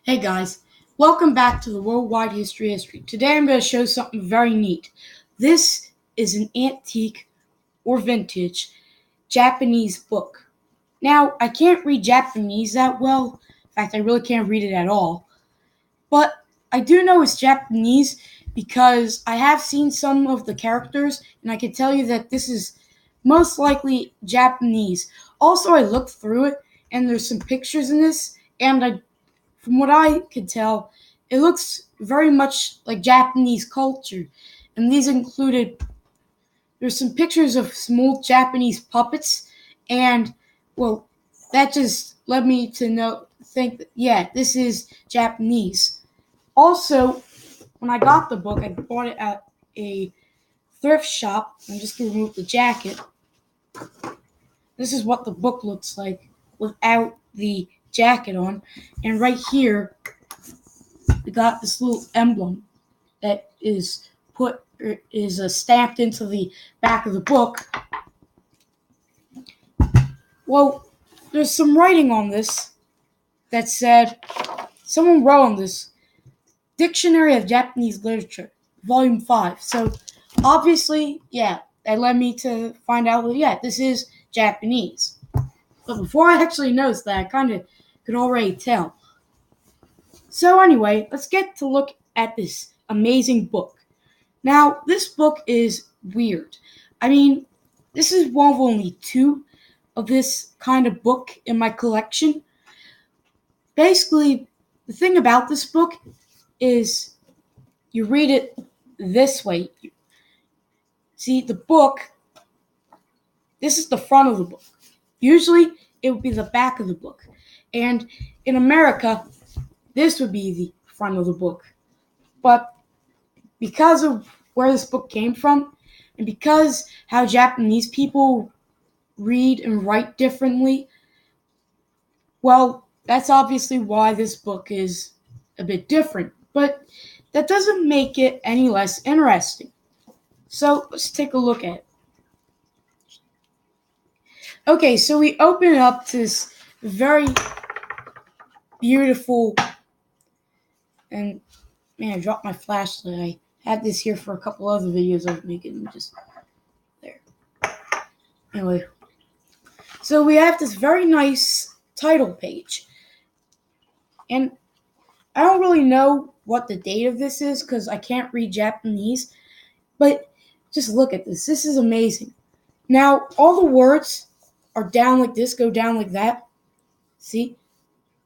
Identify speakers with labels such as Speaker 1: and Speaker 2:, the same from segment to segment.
Speaker 1: Hey guys, welcome back to the Worldwide History. Today I'm going to show something very neat. This is an antique or vintage Japanese book. Now, I can't read Japanese that well. In fact, I really can't read it at all. But I do know it's Japanese because I have seen some of the characters and I can tell you that this is most likely Japanese. Also, I looked through it and there's some pictures in this and from what I could tell, it looks very much like Japanese culture. And these included, there's some pictures of some old Japanese puppets, and, well, that just led me to think that, yeah, this is Japanese. Also, when I got the book, I bought it at a thrift shop. I'm just going to remove the jacket. This is what the book looks like without the jacket on. And right here, we got this little emblem that is stamped into the back of the book. Well, there's some writing on this that said, someone wrote on this, Dictionary of Japanese Literature, Volume 5. So, obviously, yeah, that led me to find out that, yeah, this is Japanese. But before I actually noticed that, I kind of could already tell. So anyway, let's get to look at this amazing book. Now, this book is weird. I mean, this is one of only two of this kind of book in my collection. Basically, the thing about this book is you read it this way. See, the book, this is the front of the book. Usually, it would be the back of the book. And in America, this would be the front of the book. But because of where this book came from, and because how Japanese people read and write differently, well, that's obviously why this book is a bit different. But that doesn't make it any less interesting. So let's take a look at it. Okay, so we open it up to this very beautiful, and man, I dropped my flashlight. I had this here for a couple other videos I was making, just there. Anyway, so we have this very nice title page. And I don't really know what the date of this is because I can't read Japanese, but just look at this. This is amazing. Now, all the words are down like this, go down like that. See?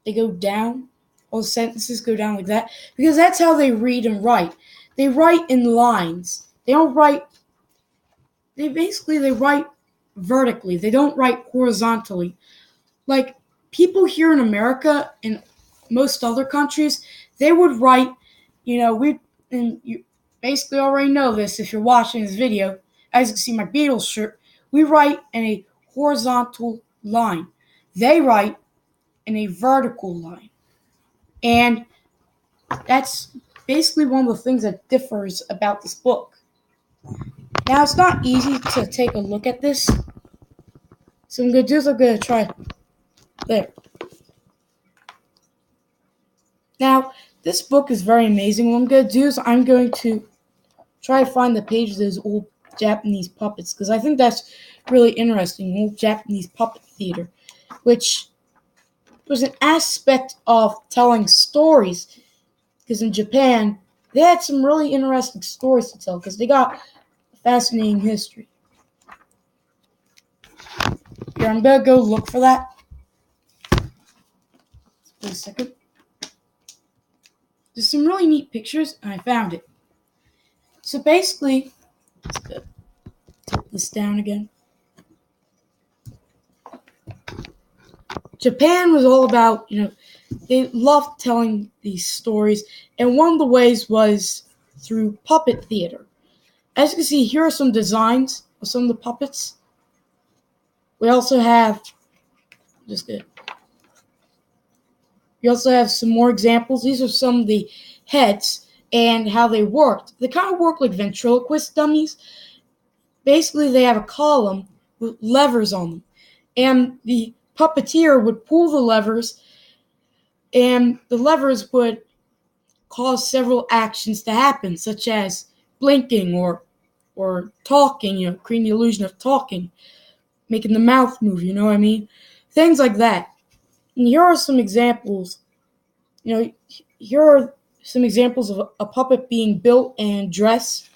Speaker 1: They go down. All the sentences go down like that because that's how they read and write. They write in lines. They write vertically. They don't write horizontally. Like people here in America and most other countries, they would write, and you basically already know this if you're watching this video. As you can see my Beatles shirt, we write in a horizontal line. They write in a vertical line. And that's basically one of the things that differs about this book. Now, it's not easy to take a look at this. So I'm going to try there. Now, this book is very amazing. What I'm going to do is I'm going to try to find the page of those old Japanese puppets because I think that's really interesting, old Japanese puppet theater, which was an aspect of telling stories because in Japan, they had some really interesting stories to tell because they got a fascinating history. Here, I'm going to go look for that. Wait a second. There's some really neat pictures, and I found it. So basically, let's go take this down again. Japan was all about, they loved telling these stories, and one of the ways was through puppet theater. As you can see, here are some designs of some of the puppets. We also have, We also have some more examples. These are some of the heads and how they worked. They kind of work like ventriloquist dummies. Basically, they have a column with levers on them. And the puppeteer would pull the levers and the levers would cause several actions to happen, such as blinking or talking, creating the illusion of talking, making the mouth move, you know what I mean? Things like that. And here are some examples. Here are some examples of a puppet being built and dressed.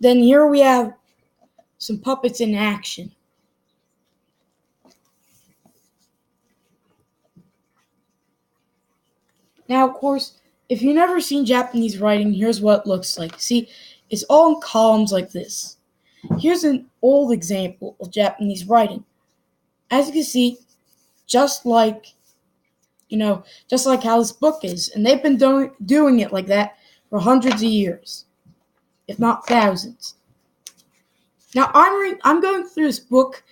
Speaker 1: Then here we have some puppets in action. Now, of course, if you've never seen Japanese writing, here's what it looks like. See, it's all in columns like this. Here's an old example of Japanese writing. As you can see, just like how this book is. And they've been doing it like that for hundreds of years, if not thousands. Now, I'm going through this book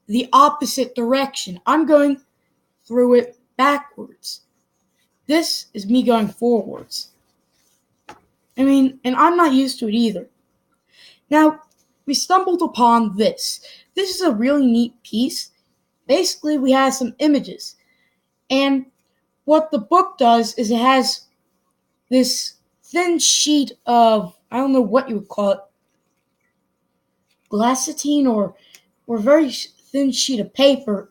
Speaker 1: the opposite direction. I'm going through it backwards. This is me going forwards. And I'm not used to it either. Now, we stumbled upon this. This is a really neat piece. Basically, we have some images. And what the book does is it has this thin sheet of, I don't know what you would call it, glassitine or very thin sheet of paper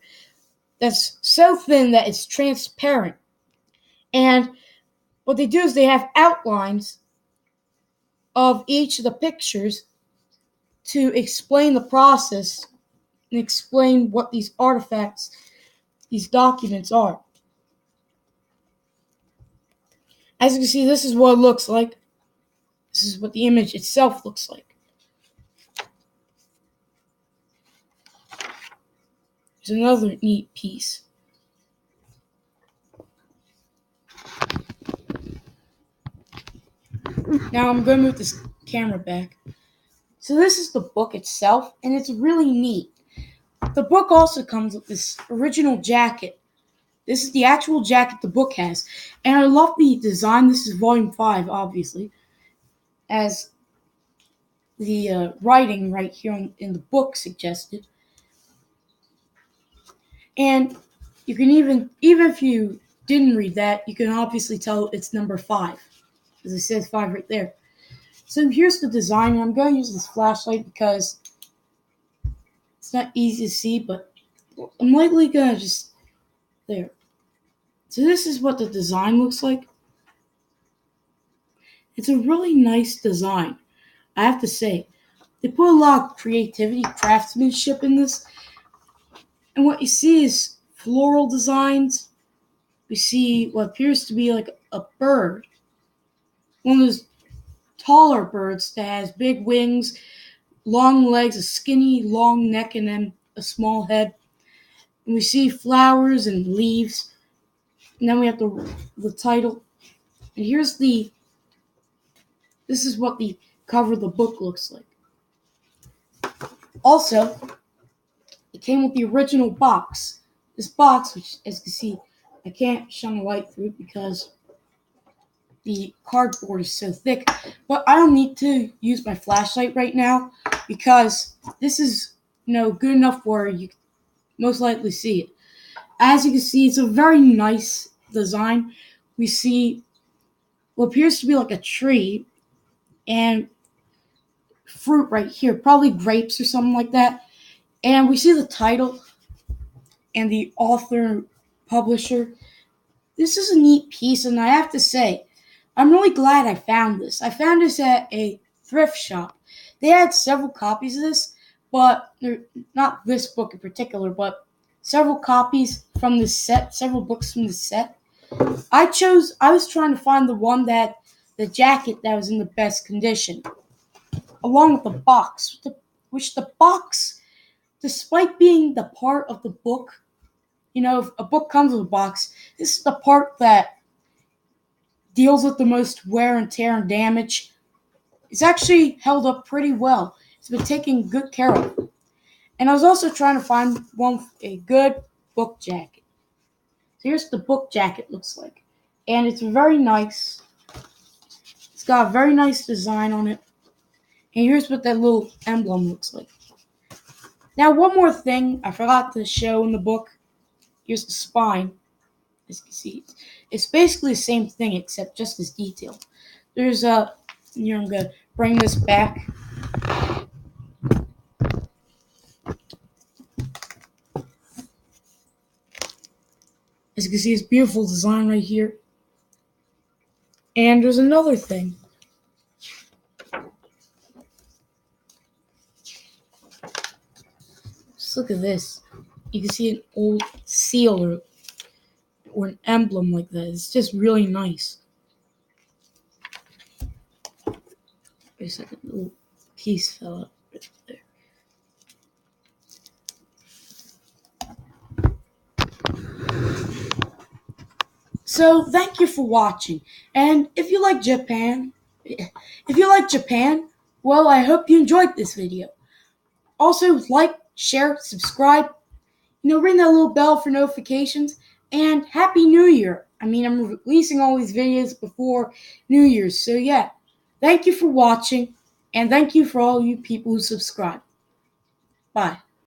Speaker 1: that's so thin that it's transparent. And what they do is they have outlines of each of the pictures to explain the process and explain what these artifacts, these documents are. As you can see, this is what it looks like. This is what the image itself looks like. There's another neat piece. Now I'm going to move this camera back. So this is the book itself, and it's really neat. The book also comes with this original jacket. This is the actual jacket the book has. And I love the design. This is volume 5, obviously, as the writing right here in the book suggested. And you can even if you didn't read that, you can obviously tell it's number 5, because it says 5 right there. So here's the design. I'm going to use this flashlight because it's not easy to see, but I'm likely going to just there. So this is what the design looks like. It's a really nice design, I have to say. They put a lot of creativity, craftsmanship in this. And what you see is floral designs. We see what appears to be like a bird. One of those taller birds that has big wings, long legs, a skinny, long neck, and then a small head. And we see flowers and leaves. And then we have the title. And this is what the cover of the book looks like. Also, it came with the original box. This box, which as you can see, I can't shine a light through it because the cardboard is so thick. But I don't need to use my flashlight right now because this is good enough where you can most likely see it. As you can see, it's a very nice design. We see what appears to be like a tree and fruit right here, probably grapes or something like that. And we see the title and the author, publisher. This is a neat piece, and I have to say, I'm really glad I found this. I found this at a thrift shop. They had several copies of this, but not this book in particular, but several copies from this set, several books from this set. I was trying to find the one the jacket that was in the best condition, along with the box, which the box, despite being the part of the book, if a book comes with a box, this is the part that deals with the most wear and tear and damage. It's actually held up pretty well. It's been taken good care of. And I was also trying to find a good book jacket. So here's the book jacket looks like. And it's very nice. It's got a very nice design on it. And here's what that little emblem looks like. Now, one more thing I forgot to show in the book. Here's the spine. As you can see, it's basically the same thing except just as detailed. There's I'm gonna bring this back. As you can see, it's beautiful design right here. And there's another thing. Just look at this. You can see an old seal or an emblem like that. It's just really nice. Wait a second, a little piece fell out right there. So thank you for watching. And if you like Japan, well, I hope you enjoyed this video. Also, like, share, subscribe, ring that little bell for notifications, and Happy New Year. I'm releasing all these videos before New Year's, so yeah. Thank you for watching, and thank you for all you people who subscribe. Bye.